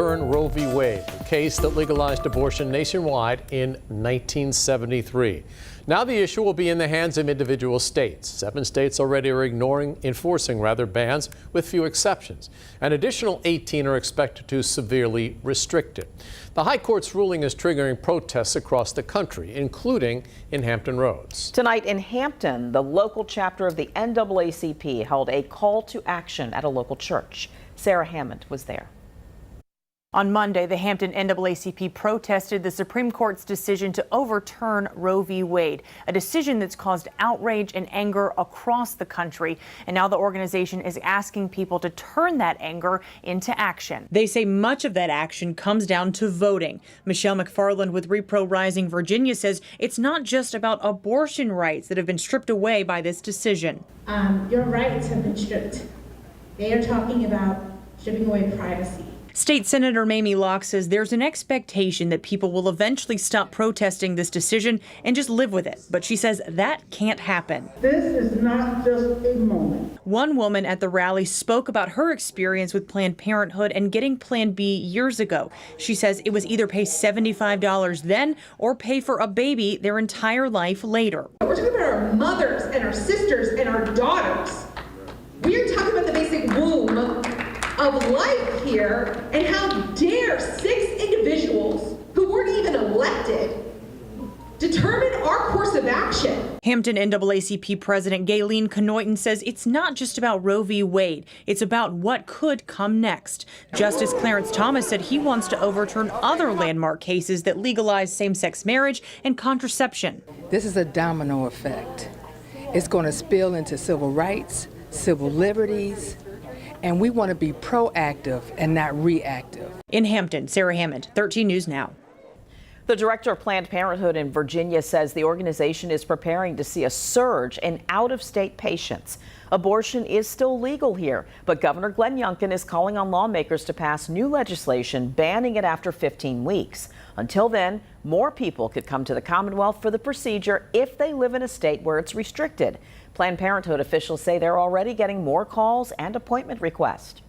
Overturn Roe v. Wade, a case that legalized abortion nationwide in 1973. Now the issue will be in the hands of individual states. 7 states already are enforcing bans, with few exceptions. An additional 18 are expected to severely restrict it. The High Court's ruling is triggering protests across the country, including in Hampton Roads. Tonight in Hampton, the local chapter of the NAACP held a call to action at a local church. Sarah Hammond was there. On Monday, the Hampton NAACP protested the Supreme Court's decision to overturn Roe v. Wade, a decision that's caused outrage and anger across the country. And now the organization is asking people to turn that anger into action. They say much of that action comes down to voting. Michelle McFarland with Repro Rising Virginia says it's not just about abortion rights that have been stripped away by this decision. Your rights have been stripped. They are talking about stripping away privacy. State Senator Mamie Locke says there's an expectation that people will eventually stop protesting this decision and just live with it. But she says that can't happen. This is not just a moment. One woman at the rally spoke about her experience with Planned Parenthood and getting Plan B years ago. She says it was either pay $75 then or pay for a baby their entire life later. We're talking about our mothers and our sisters and our daughters. We're talking about the basic womb of life here, and how dare 6 individuals who weren't even elected determine our course of action. Hampton NAACP President Gayleen Knoyton says it's not just about Roe v. Wade, it's about what could come next. Justice Clarence Thomas said he wants to overturn other landmark cases that legalize same-sex marriage and contraception. This is a domino effect. It's going to spill into civil rights, civil liberties, and we want to be proactive and not reactive. In Hampton, Sarah Hammond, 13 News Now. The director of Planned Parenthood in Virginia says the organization is preparing to see a surge in out-of-state patients. Abortion is still legal here, but Governor Glenn Youngkin is calling on lawmakers to pass new legislation banning it after 15 weeks. Until then, more people could come to the Commonwealth for the procedure if they live in a state where it's restricted. Planned Parenthood officials say they're already getting more calls and appointment requests.